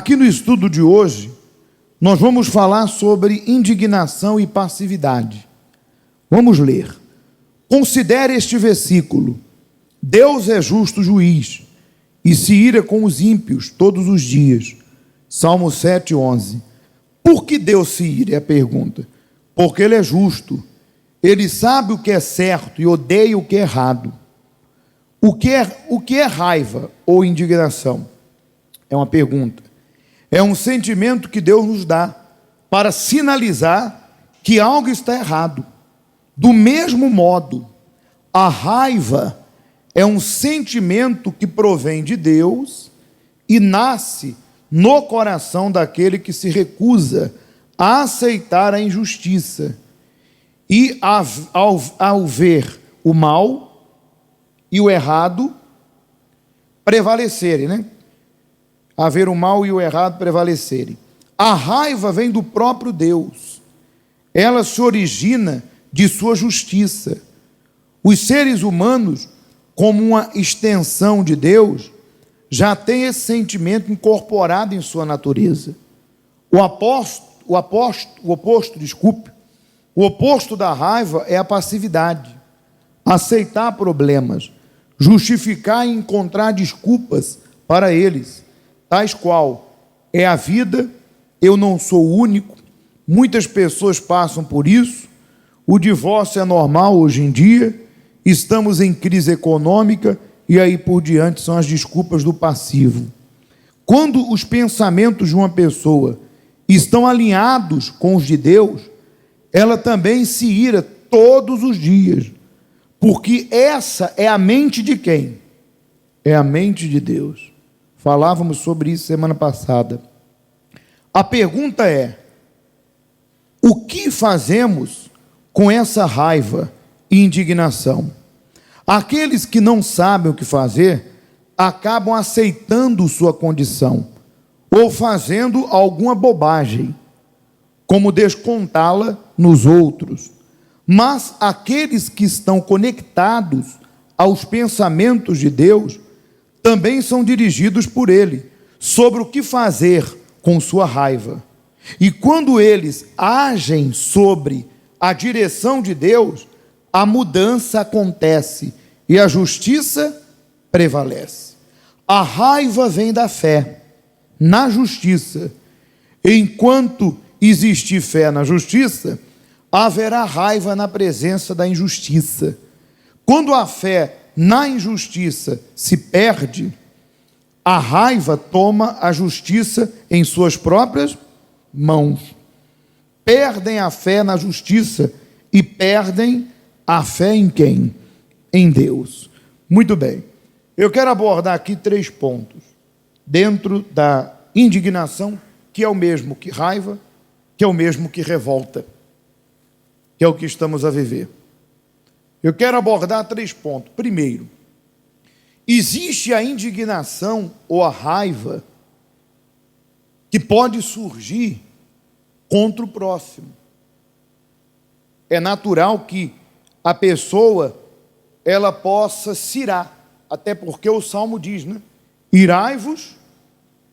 Aqui no estudo de hoje, nós vamos falar sobre indignação e passividade. Vamos ler. Considere este versículo. Deus é justo juiz e se ira com os ímpios todos os dias. Salmo 7:11. Por que Deus se ira? É a pergunta. Porque Ele é justo. Ele sabe o que é certo e odeia o que é errado. O que é raiva ou indignação? É uma pergunta. É um sentimento que Deus nos dá para sinalizar que algo está errado. Do mesmo modo, a raiva é um sentimento que provém de Deus e nasce no coração daquele que se recusa a aceitar a injustiça e ao ver o mal e o errado prevalecerem, né? A ver o mal e o errado prevalecerem. A raiva vem do próprio Deus. Ela se origina de sua justiça. Os seres humanos, como uma extensão de Deus, já têm esse sentimento incorporado em sua natureza. O oposto da raiva é a passividade. Aceitar problemas, justificar e encontrar desculpas para eles, tais qual é a vida, eu não sou o único, muitas pessoas passam por isso, o divórcio é normal hoje em dia, estamos em crise econômica e aí por diante são as desculpas do passivo. Quando os pensamentos de uma pessoa estão alinhados com os de Deus, ela também se ira todos os dias, porque essa é a mente de quem? É a mente de Deus. Falávamos sobre isso semana passada. A pergunta é: o que fazemos com essa raiva e indignação? Aqueles que não sabem o que fazer acabam aceitando sua condição ou fazendo alguma bobagem, como descontá-la nos outros. Mas aqueles que estão conectados aos pensamentos de Deus também são dirigidos por Ele sobre o que fazer com sua raiva. E quando eles agem sobre a direção de Deus, a mudança acontece e a justiça prevalece. A raiva vem da fé na justiça. Enquanto existir fé na justiça, haverá raiva na presença da injustiça. Quando a fé na injustiça se perde, a raiva toma a justiça em suas próprias mãos. Perdem a fé na justiça e perdem a fé em quem? Em Deus. Muito bem. Eu quero abordar aqui 3 pontos dentro da indignação, que é o mesmo que raiva, que é o mesmo que revolta, que é o que estamos a viver. Eu quero abordar 3 pontos. Primeiro, existe a indignação ou a raiva que pode surgir contra o próximo. É natural que a pessoa ela possa se irar, até porque o Salmo diz, né? Irai-vos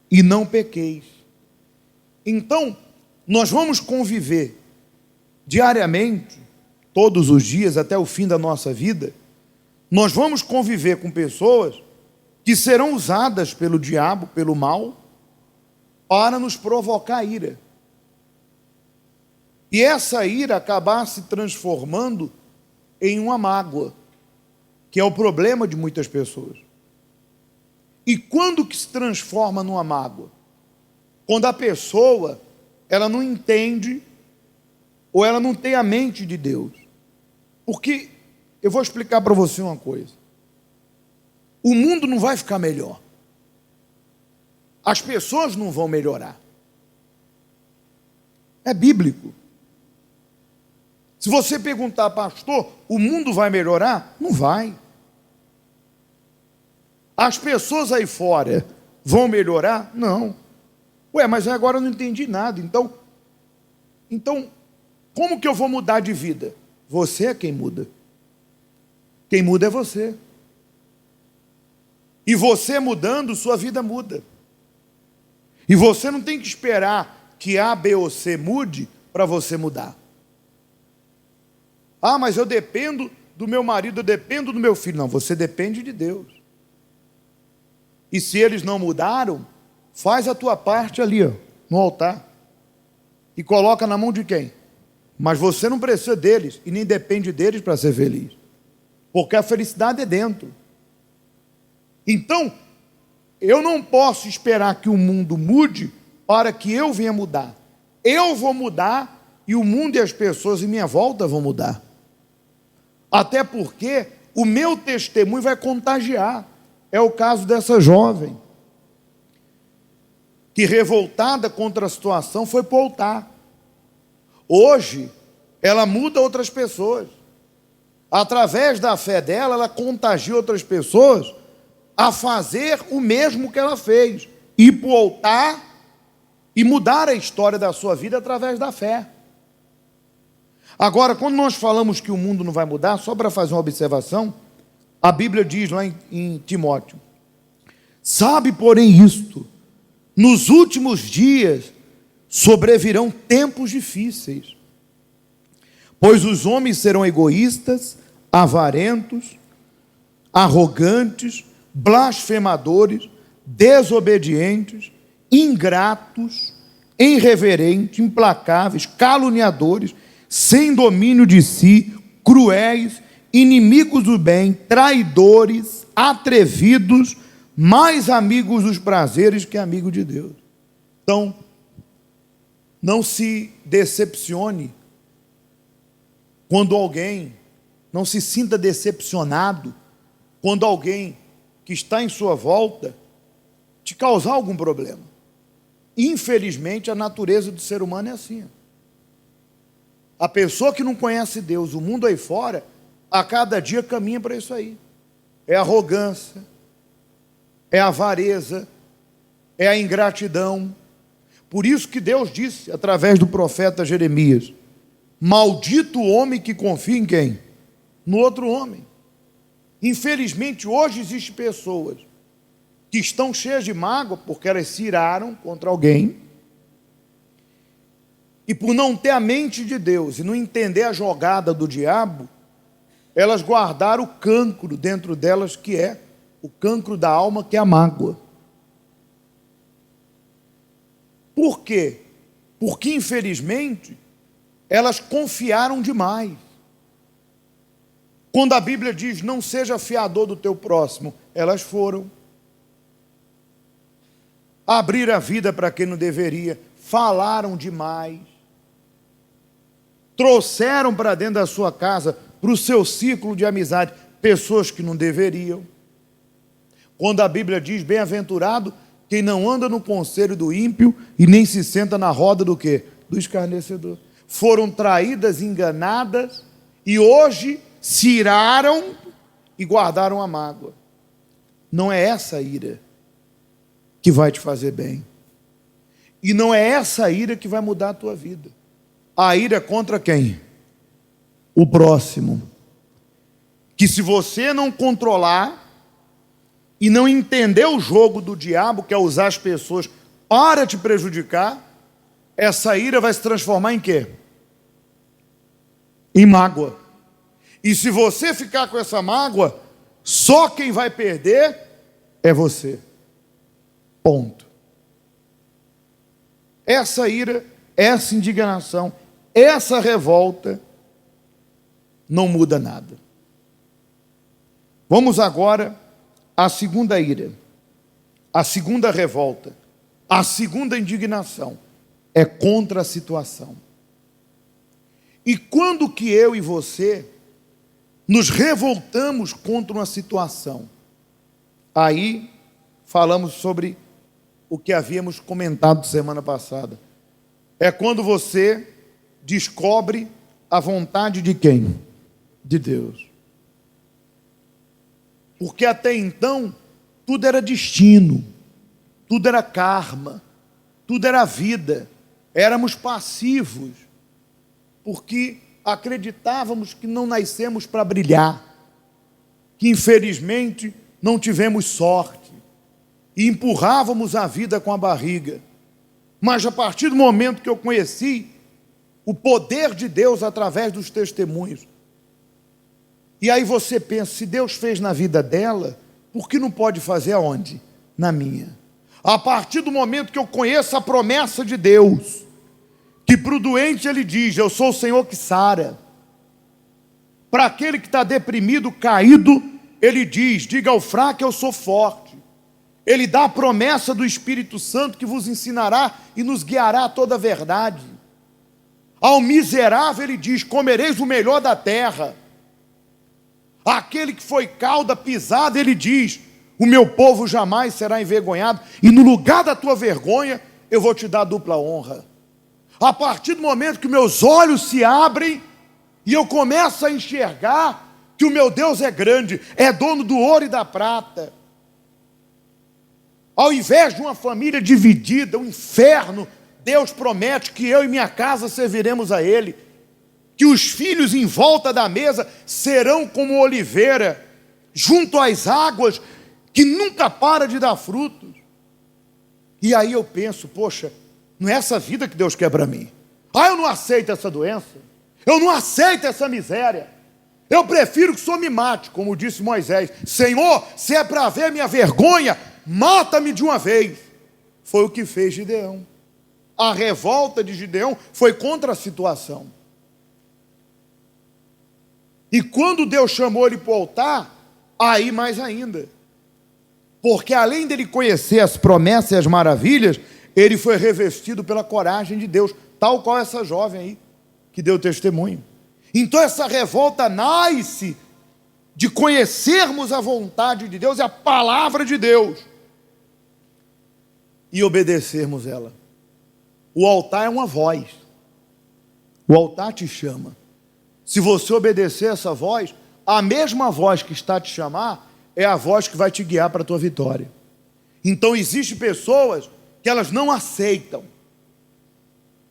e não pequeis. Então, nós vamos conviver diariamente, todos os dias, até o fim da nossa vida, nós vamos conviver com pessoas que serão usadas pelo diabo, pelo mal, para nos provocar ira. E essa ira acabar se transformando em uma mágoa, que é o problema de muitas pessoas. E quando que se transforma numa mágoa? Quando a pessoa, ela não entende, ou ela não tem a mente de Deus. Porque, eu vou explicar para você uma coisa. O mundo não vai ficar melhor. As pessoas não vão melhorar. É bíblico. Se você perguntar, pastor, o mundo vai melhorar? Não vai. As pessoas aí fora vão melhorar? Não. Ué, mas agora eu não entendi nada. Então, como que eu vou mudar de vida? Você é quem muda. Quem muda é você. E você mudando, sua vida muda. E você não tem que esperar que A, B ou C mude para você mudar. Ah, mas eu dependo do meu marido, eu dependo do meu filho. Não, você depende de Deus. E se eles não mudaram, faz a tua parte ali, ó, no altar. E coloca na mão de quem? Mas você não precisa deles e nem depende deles para ser feliz. Porque a felicidade é dentro. Então, eu não posso esperar que o mundo mude para que eu venha mudar. Eu vou mudar e o mundo e as pessoas em minha volta vão mudar. Até porque o meu testemunho vai contagiar. É o caso dessa jovem, que revoltada contra a situação foi para o altar. Hoje, ela muda outras pessoas. Através da fé dela, ela contagia outras pessoas a fazer o mesmo que ela fez. Ir para o altar e mudar a história da sua vida através da fé. Agora, quando nós falamos que o mundo não vai mudar, só para fazer uma observação, a Bíblia diz lá em Timóteo: sabe, porém, isto, nos últimos dias sobrevirão tempos difíceis, pois os homens serão egoístas, avarentos, arrogantes, blasfemadores, desobedientes, ingratos, irreverentes, implacáveis, caluniadores, sem domínio de si, cruéis, inimigos do bem, traidores, atrevidos, mais amigos dos prazeres que amigos de Deus. Então, não se decepcione quando alguém, não se sinta decepcionado quando alguém que está em sua volta te causar algum problema. Infelizmente, a natureza do ser humano é assim. A pessoa que não conhece Deus, o mundo aí fora, a cada dia caminha para isso aí. É a arrogância, é a avareza, é a ingratidão. Por isso que Deus disse, através do profeta Jeremias: maldito o homem que confia em quem? No outro homem. Infelizmente, hoje existem pessoas que estão cheias de mágoa porque elas se iraram contra alguém, e por não ter a mente de Deus e não entender a jogada do diabo, elas guardaram o cancro dentro delas, que é o cancro da alma, que é a mágoa. Por quê? Porque, infelizmente, elas confiaram demais. Quando a Bíblia diz: não seja fiador do teu próximo, elas foram. Abriram a vida para quem não deveria, falaram demais, trouxeram para dentro da sua casa, para o seu círculo de amizade, pessoas que não deveriam. Quando a Bíblia diz: bem-aventurado quem não anda no conselho do ímpio e nem se senta na roda do quê? Do escarnecedor. Foram traídas, enganadas, e hoje se iraram e guardaram a mágoa. Não é essa ira que vai te fazer bem. E não é essa ira que vai mudar a tua vida. A ira é contra quem? O próximo. Que se você não controlar e não entender o jogo do diabo, que é usar as pessoas para te prejudicar, essa ira vai se transformar em quê? Em mágoa. E se você ficar com essa mágoa, só quem vai perder é você. Ponto. Essa ira, essa indignação, essa revolta não muda nada. Vamos agora à segunda ira, a segunda revolta, a segunda indignação é contra a situação. E quando que eu e você nos revoltamos contra uma situação? Aí falamos sobre o que havíamos comentado semana passada. É quando você descobre a vontade de quem? De Deus. Porque até então, tudo era destino, tudo era karma, tudo era vida. Éramos passivos, porque acreditávamos que não nascemos para brilhar, que infelizmente não tivemos sorte, e empurrávamos a vida com a barriga. Mas a partir do momento que eu conheci o poder de Deus através dos testemunhos, e aí você pensa, se Deus fez na vida dela, por que não pode fazer aonde? Na minha. A partir do momento que eu conheço a promessa de Deus, que para o doente ele diz, eu sou o Senhor que sara. Para aquele que está deprimido, caído, ele diz, diga ao fraco, eu sou forte. Ele dá a promessa do Espírito Santo que vos ensinará e nos guiará a toda a verdade. Ao miserável ele diz, comereis o melhor da terra. Aquele que foi cauda pisada, ele diz, o meu povo jamais será envergonhado, e no lugar da tua vergonha, eu vou te dar dupla honra. A partir do momento que meus olhos se abrem, e eu começo a enxergar que o meu Deus é grande, é dono do ouro e da prata. Ao invés de uma família dividida, o inferno, Deus promete que eu e minha casa serviremos a Ele, que os filhos em volta da mesa serão como oliveira, junto às águas, que nunca para de dar frutos. E aí eu penso, poxa, não é essa vida que Deus quer para mim. Eu não aceito essa doença, eu não aceito essa miséria, eu prefiro que o Senhor me mate, como disse Moisés. Senhor, se é para ver minha vergonha, mata-me de uma vez. Foi o que fez Gideão. A revolta de Gideão foi contra a situação. E quando Deus chamou ele para o altar, aí mais ainda. Porque além dele conhecer as promessas e as maravilhas, ele foi revestido pela coragem de Deus, tal qual essa jovem aí, que deu testemunho. Então essa revolta nasce de conhecermos a vontade de Deus e a palavra de Deus, e obedecermos ela. O altar é uma voz, o altar te chama. Se você obedecer essa voz, a mesma voz que está a te chamar é a voz que vai te guiar para a tua vitória. Então existem pessoas que elas não aceitam.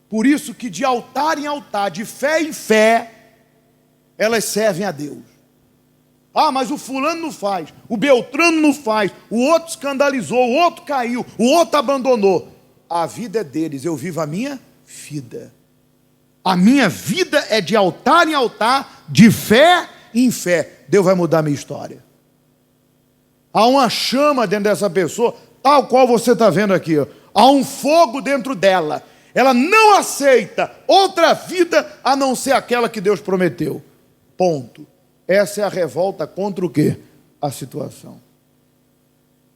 Por isso que de altar em altar, de fé em fé, elas servem a Deus. Mas o fulano não faz, o Beltrano não faz, o outro escandalizou, o outro caiu, o outro abandonou. A vida é deles, eu vivo a minha vida. A minha vida é de altar em altar, de fé em fé. Deus vai mudar a minha história. Há uma chama dentro dessa pessoa, tal qual você está vendo aqui. Há um fogo dentro dela. Ela não aceita outra vida a não ser aquela que Deus prometeu. Ponto. Essa é a revolta contra o quê? A situação.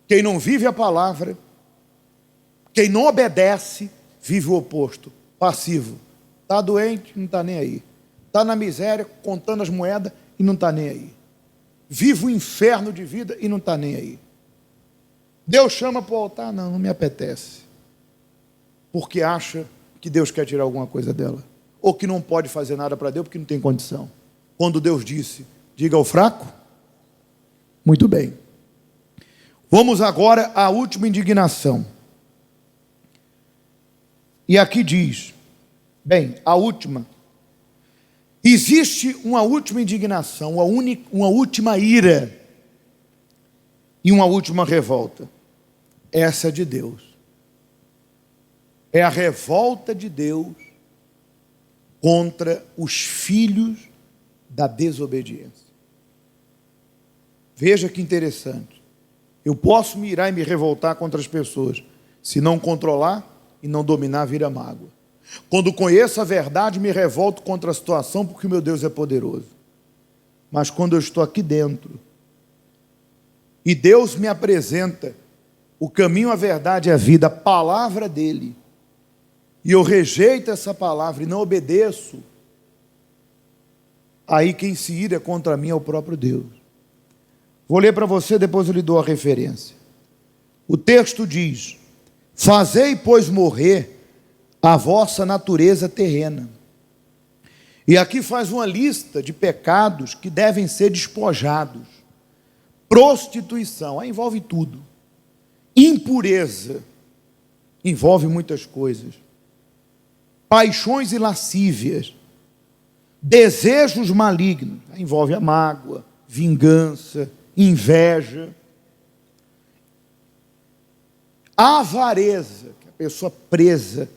Quem não vive a palavra, quem não obedece, vive o oposto, passivo. Está doente, não está nem aí. Está na miséria, contando as moedas e não está nem aí. Vive o inferno de vida e não está nem aí. Deus chama para o altar? Não me apetece. Porque acha que Deus quer tirar alguma coisa dela. Ou que não pode fazer nada para Deus porque não tem condição. Quando Deus disse, diga ao fraco. Muito bem. Vamos agora à última indignação. E aqui diz, bem, a última. Existe uma última indignação, uma última ira e uma última revolta. Essa é de Deus. É a revolta de Deus contra os filhos da desobediência. Veja que interessante. Eu posso me irar e me revoltar contra as pessoas. Se não controlar e não dominar, vira mágoa. Quando conheço a verdade, me revolto contra a situação, porque o meu Deus é poderoso. Mas quando eu estou aqui dentro, e Deus me apresenta o caminho, a verdade e a vida, a palavra dEle, e eu rejeito essa palavra e não obedeço, aí quem se ira contra mim é o próprio Deus. Vou ler para você, depois eu lhe dou a referência. O texto diz, fazei, pois, morrer a vossa natureza terrena. E aqui faz uma lista de pecados que devem ser despojados. Prostituição, aí envolve tudo. Impureza, envolve muitas coisas. Paixões e lascívias. Desejos malignos, aí envolve a mágoa, vingança, inveja. Avareza, que a pessoa presa,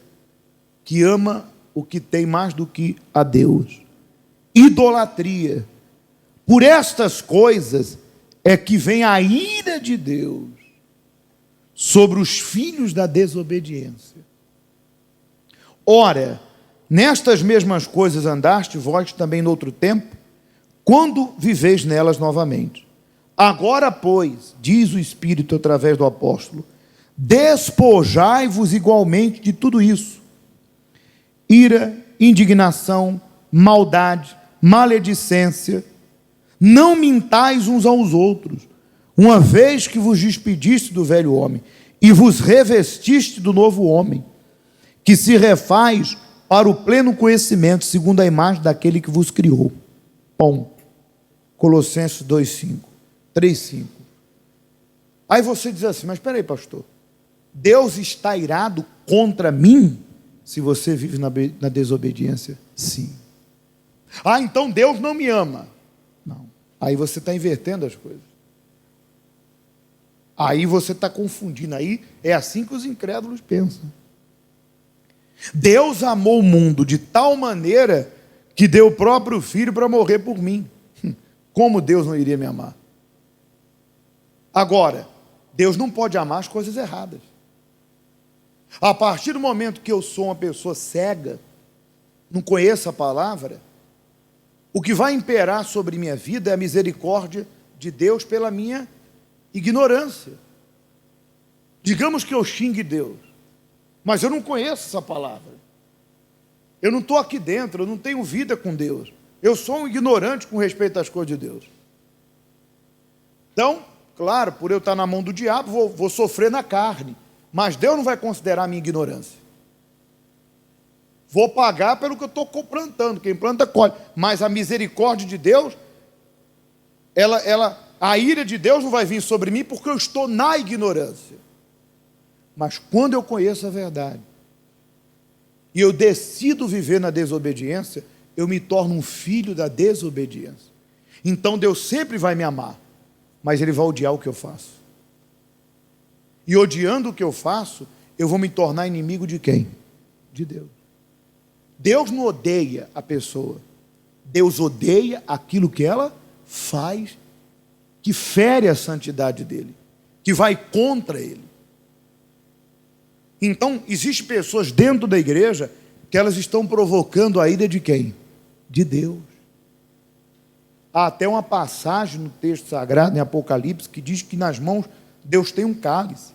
que ama o que tem mais do que a Deus. Idolatria. Por estas coisas é que vem a ira de Deus sobre os filhos da desobediência. Ora, nestas mesmas coisas andaste vós também noutro tempo, quando viveis nelas novamente. Agora, pois, diz o Espírito através do apóstolo, despojai-vos igualmente de tudo isso: ira, indignação, maldade, maledicência. Não mintais uns aos outros, uma vez que vos despediste do velho homem e vos revestiste do novo homem, que se refaz para o pleno conhecimento, segundo a imagem daquele que vos criou. Ponto. Colossenses 2:5, 3:5. Aí você diz assim, mas espera aí, pastor, Deus está irado contra mim se você vive na desobediência? Sim. Ah, então Deus não me ama. Não. Aí você está invertendo as coisas. Aí você está confundindo. Aí é assim que os incrédulos pensam. Deus amou o mundo de tal maneira que deu o próprio Filho para morrer por mim. Como Deus não iria me amar? Agora, Deus não pode amar as coisas erradas. A partir do momento que eu sou uma pessoa cega, não conheço a palavra, o que vai imperar sobre minha vida é a misericórdia de Deus pela minha ignorância. Digamos que eu xingue Deus, mas eu não conheço essa palavra. Eu não estou aqui dentro, eu não tenho vida com Deus. Eu sou um ignorante com respeito às coisas de Deus. Então, claro, por eu estar na mão do diabo, vou sofrer na carne. Mas Deus não vai considerar a minha ignorância. Vou pagar pelo que eu estou plantando. Quem planta, colhe. Mas a misericórdia de Deus, a ira de Deus não vai vir sobre mim porque eu estou na ignorância. Mas quando eu conheço a verdade, e eu decido viver na desobediência, eu me torno um filho da desobediência. Então Deus sempre vai me amar, mas Ele vai odiar o que eu faço. E odiando o que eu faço, eu vou me tornar inimigo de quem? De Deus. Deus não odeia a pessoa. Deus odeia aquilo que ela faz, que fere a santidade dEle, que vai contra Ele. Então, existem pessoas dentro da igreja que elas estão provocando a ira de quem? De Deus. Há até uma passagem no texto sagrado, em Apocalipse, que diz que nas mãos Deus tem um cálice.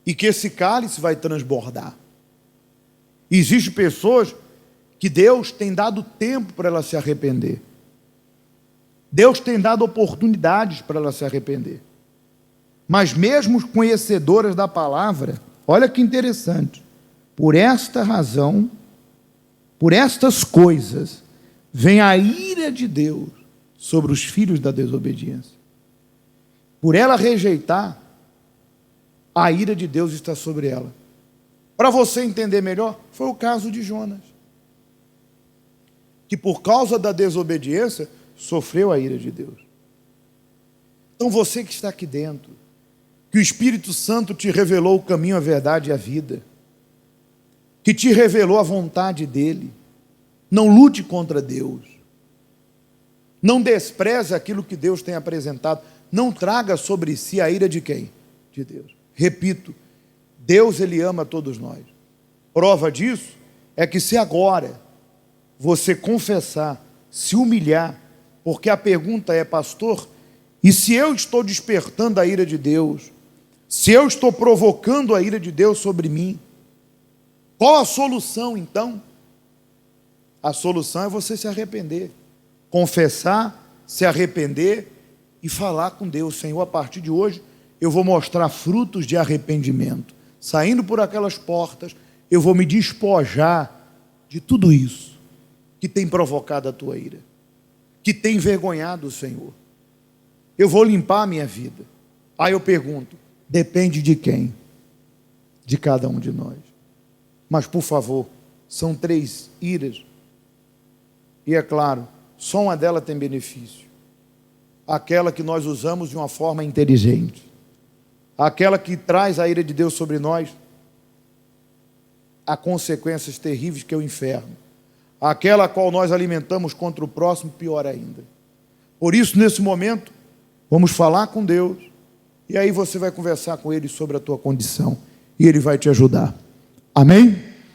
E que esse cálice vai transbordar. Existem pessoas que Deus tem dado tempo para elas se arrepender. Deus tem dado oportunidades para elas se arrepender. Mas mesmo conhecedoras da palavra, olha que interessante, por esta razão, por estas coisas, vem a ira de Deus sobre os filhos da desobediência. Por ela rejeitar, a ira de Deus está sobre ela. Para você entender melhor, foi o caso de Jonas, que por causa da desobediência, sofreu a ira de Deus. Então você que está aqui dentro, que o Espírito Santo te revelou o caminho, a verdade e a vida, que te revelou a vontade dEle, não lute contra Deus, não despreze aquilo que Deus tem apresentado, não traga sobre si a ira de quem? De Deus. Repito, Deus, Ele ama todos nós. Prova disso é que se agora você confessar, se humilhar, porque a pergunta é, pastor, e se eu estou despertando a ira de Deus, se eu estou provocando a ira de Deus sobre mim, qual a solução então? A solução é você se arrepender, confessar, se arrepender e falar com Deus: Senhor, a partir de hoje eu vou mostrar frutos de arrependimento. Saindo por aquelas portas, eu vou me despojar de tudo isso que tem provocado a tua ira, que tem envergonhado o Senhor. Eu vou limpar a minha vida. Aí eu pergunto, depende de quem? De cada um de nós. Mas, por favor, são 3 iras. E é claro, só uma delas tem benefício. Aquela que nós usamos de uma forma inteligente. aquela que traz a ira de Deus sobre nós, há consequências terríveis que é o inferno. Aquela a qual nós alimentamos contra o próximo, pior ainda. Por isso, nesse momento, vamos falar com Deus, e aí você vai conversar com Ele sobre a tua condição, e Ele vai te ajudar. Amém?